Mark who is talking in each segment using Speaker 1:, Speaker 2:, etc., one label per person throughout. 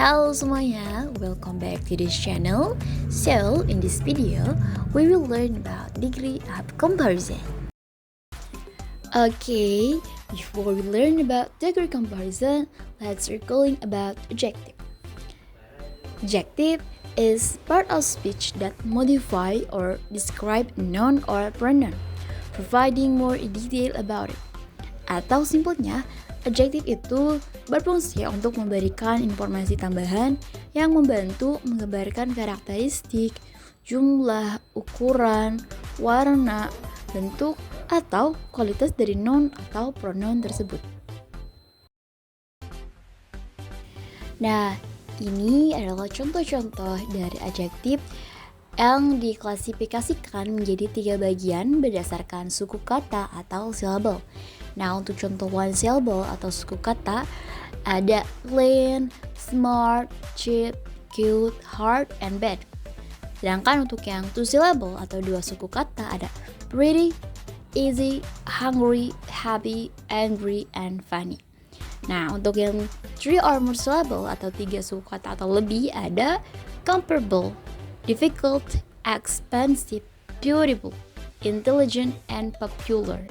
Speaker 1: Halo semuanya, welcome back to this channel. So, in this video, we will learn about degree of comparison. Okay, before we learn about degree comparison, let's recalling about adjective. Adjective is part of speech that modify or describe a noun or pronoun, providing more detail about it. Atau simpelnya, adjektif itu berfungsi untuk memberikan informasi tambahan yang membantu menggambarkan karakteristik, jumlah, ukuran, warna, bentuk, atau kualitas dari noun atau pronoun tersebut. Nah, ini adalah contoh-contoh dari adjektif yang diklasifikasikan menjadi 3 bagian berdasarkan suku kata atau syllable. Nah, untuk contoh one syllable atau suku kata ada clean, smart, cheap, cute, hard, and bad. Sedangkan untuk yang two syllable atau 2 suku kata ada pretty, easy, hungry, happy, angry, and funny. Nah, untuk yang 3 or more syllable atau 3 suku kata atau lebih ada comparable, difficult, expensive, beautiful, intelligent, and popular.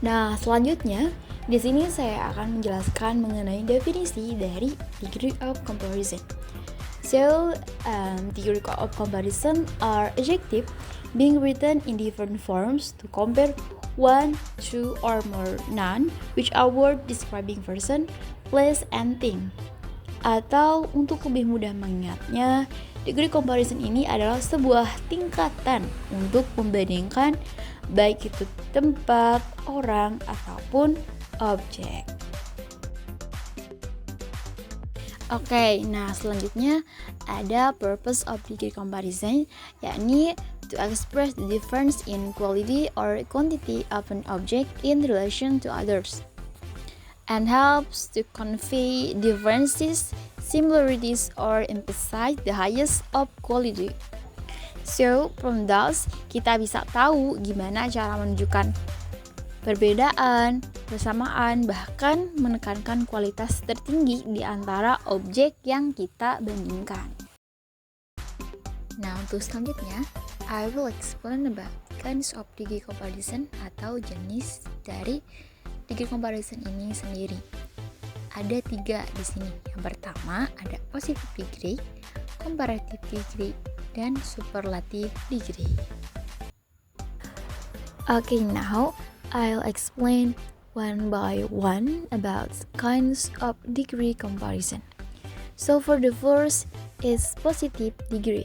Speaker 1: Nah, selanjutnya di sini saya akan menjelaskan mengenai definisi dari degree of comparison. So, degree of comparison are adjective being written in different forms to compare one, two, or more noun, which are word describing person, place, and thing. Atau untuk lebih mudah mengingatnya, degree comparison ini adalah sebuah tingkatan untuk membandingkan baik itu tempat, orang, ataupun objek. Oke, nah selanjutnya ada purpose of degree comparison, yakni to express the difference in quality or quantity of an object in relation to others, and helps to convey differences, similarities, or emphasize the highest of quality. So, from those, kita bisa tahu gimana cara menunjukkan perbedaan, persamaan, bahkan menekankan kualitas tertinggi di antara objek yang kita bandingkan. Nah, untuk selanjutnya, I will explain about kinds of degree comparison atau jenis dari degree comparison ini sendiri. Ada 3 di sini. Yang pertama ada positive degree, comparative degree, dan superlative degree. Okay, now I'll explain one by one about kinds of degree comparison. So for the first is positive degree.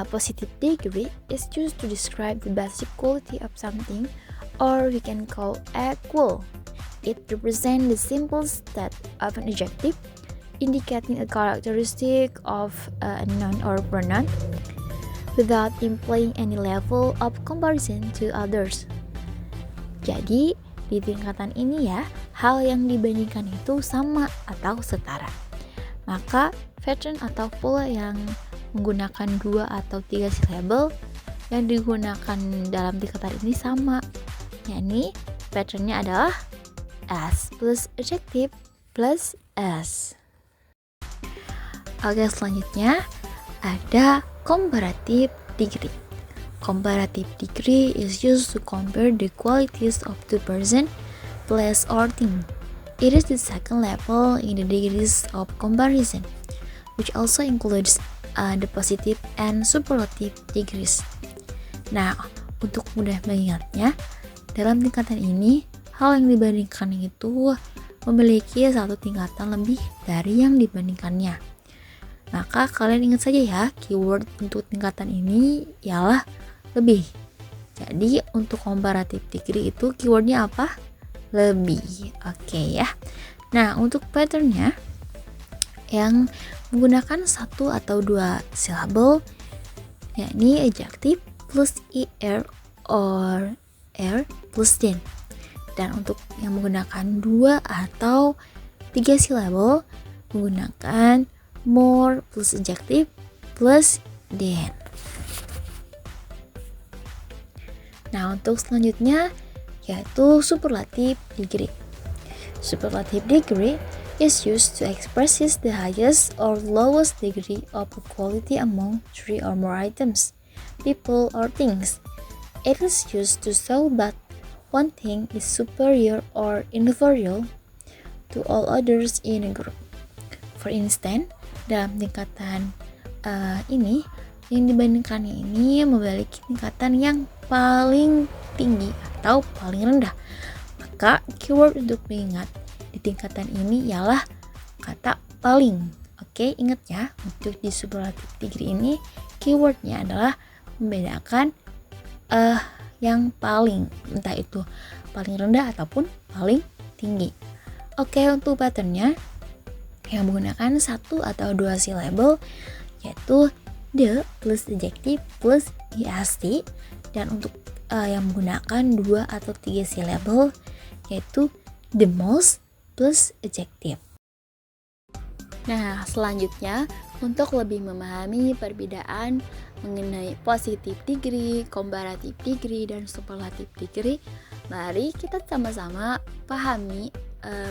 Speaker 1: Positive degree is used to describe the basic quality of something, or we can call equal. It represents the simple state of an adjective, indicating a characteristic of a noun or pronoun without implying any level of comparison to others. Jadi, di tingkatan ini ya, hal yang dibandingkan itu sama atau setara. Maka, pattern atau pola yang menggunakan 2 atau 3 syllable yang digunakan dalam tingkatan ini sama, yakni patternnya adalah S plus adjective plus S. Oke, selanjutnya ada comparative degree. Comparative degree is used to compare the qualities of two person, place, or thing. It is the second level in the degrees of comparison, which also includes the positive and superlative degrees. Nah, untuk mudah mengingatnya, dalam tingkatan ini, hal yang dibandingkan itu memiliki satu tingkatan lebih dari yang dibandingkannya. Maka kalian ingat saja ya, keyword untuk tingkatan ini ialah lebih. Jadi untuk comparative degree itu keywordnya apa? Lebih. Oke ya. Nah, untuk patternnya yang menggunakan 1 atau 2 syllable, yakni adjective plus er or er plus den. Dan untuk yang menggunakan 2 atau 3 syllable menggunakan more plus adjective plus than. Nah, untuk selanjutnya yaitu superlative degree. Superlative degree is used to express the highest or lowest degree of equality among three or more items, people, or things. It is used to show that one thing is superior or inferior to all others in a group. For instance, dalam tingkatan ini, yang dibandingkannya ini memiliki tingkatan yang paling tinggi atau paling rendah. Maka keyword untuk mengingat di tingkatan ini ialah kata paling. Oke, ingat ya, untuk di superlative degree ini keywordnya adalah membedakan yang paling, entah itu paling rendah ataupun paling tinggi. Oke, untuk patternnya yang menggunakan satu atau dua syllable yaitu the plus adjective plus est, dan untuk yang menggunakan dua atau tiga syllable yaitu the most plus adjective. Nah, selanjutnya untuk lebih memahami perbedaan mengenai positive degree, comparative degree, dan superlative degree, mari kita sama-sama pahami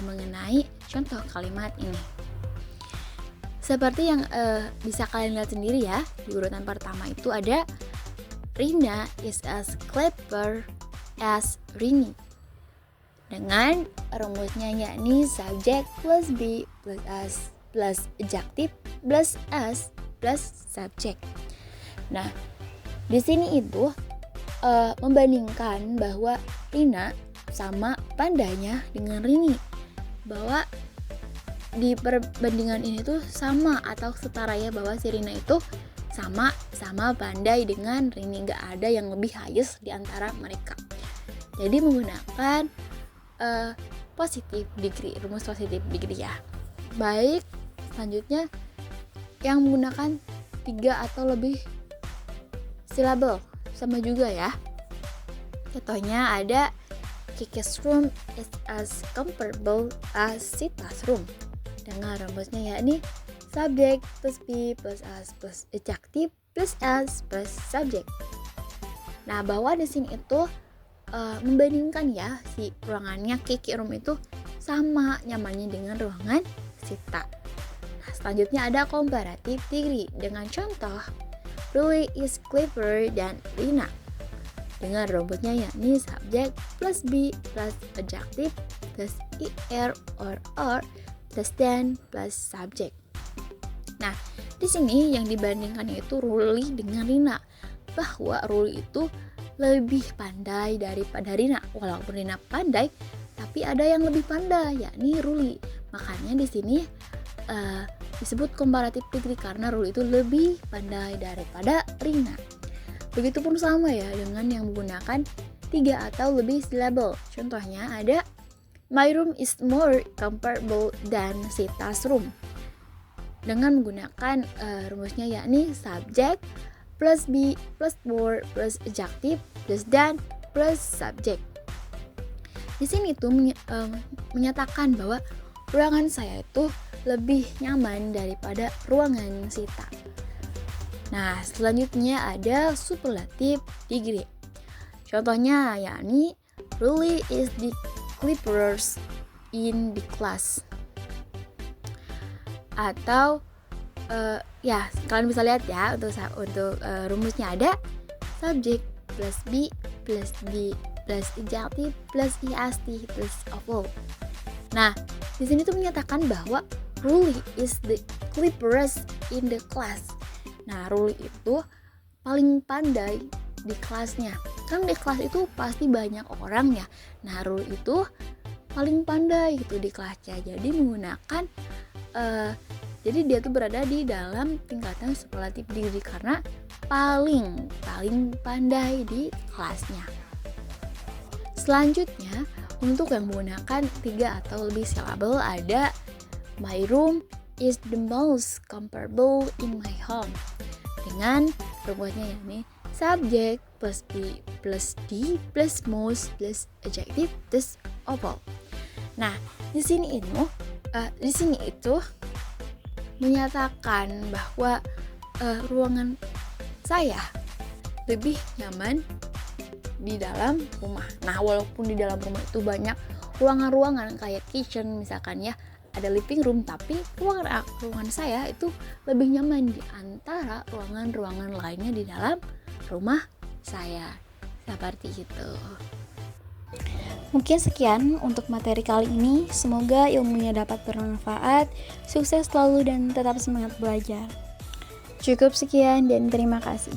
Speaker 1: mengenai contoh kalimat ini. Seperti yang bisa kalian lihat sendiri ya, di urutan pertama itu ada Rina is as clever as Rini. Dengan rumusnya yakni subject plus be plus as plus adjective plus as plus subject. Nah, di sini itu membandingkan bahwa Rina sama pandainya dengan Rini, bahwa di perbandingan ini tuh sama atau setara ya, bahwa si Rina itu sama pandai dengan Rini, nggak ada yang lebih highest di antara mereka. Jadi menggunakan positive degree, rumus positive degree ya. Baik, selanjutnya yang menggunakan 3 atau lebih syllable sama juga ya. Contohnya ada Kiki's room is as comparable as Sita's room, dengan rumusnya yakni subject plus be plus as plus adjective plus as plus subject. Nah, bahwa di sini itu membandingkan ya, si ruangannya Kiki room itu sama nyamannya dengan ruangan Sita. Nah, selanjutnya ada comparative degree dengan contoh Ruli is clever dan Rina, dengan rumusnya yakni subject plus be plus adjective plus er or plus dan plus subject. Nah, di sini yang dibandingkan yaitu Ruli dengan Rina, bahwa Ruli itu lebih pandai daripada Rina. Walaupun Rina pandai, tapi ada yang lebih pandai yakni Ruli. Makanya di sini disebut comparative degree karena Ruli itu lebih pandai daripada Rina. Begitupun sama ya dengan yang menggunakan 3 atau lebih syllable. Contohnya ada my room is more comparable than Sita's room, dengan menggunakan rumusnya yakni subject plus be plus more plus adjective plus dan plus subject. Di sini tuh menyatakan bahwa ruangan saya itu lebih nyaman daripada ruangan Sita. Nah, selanjutnya ada superlative degree. Contohnya yakni Ruli is the cleverest in the class. Atau ya, kalian bisa lihat ya, untuk rumusnya ada subject plus be plus adjective plus est plus all. Nah, di sini tuh menyatakan bahwa Ruli is the cleverest in the class. Nah, Ruli itu paling pandai di kelasnya. Kan di kelas itu pasti banyak orang ya. Nah, Ruli itu paling pandai gitu di kelasnya. Jadi menggunakan jadi dia tuh berada di dalam tingkatan superlative degree karena paling pandai di kelasnya. Selanjutnya, untuk yang menggunakan 3 atau lebih syllable ada my room is the most comparable in my home, dengan rumusnya yakni subject plus be plus d plus most plus adjective plus all. Nah, di sini itu menyatakan bahwa ruangan saya lebih nyaman di dalam rumah. Nah, walaupun di dalam rumah itu banyak ruangan-ruangan kayak kitchen misalkan ya, ada living room, tapi ruangan saya itu lebih nyaman di antara ruangan-ruangan lainnya di dalam rumah saya. Seperti itu. Mungkin sekian untuk materi kali ini. Semoga ilmunya dapat bermanfaat. Sukses selalu dan tetap semangat belajar. Cukup sekian dan terima kasih.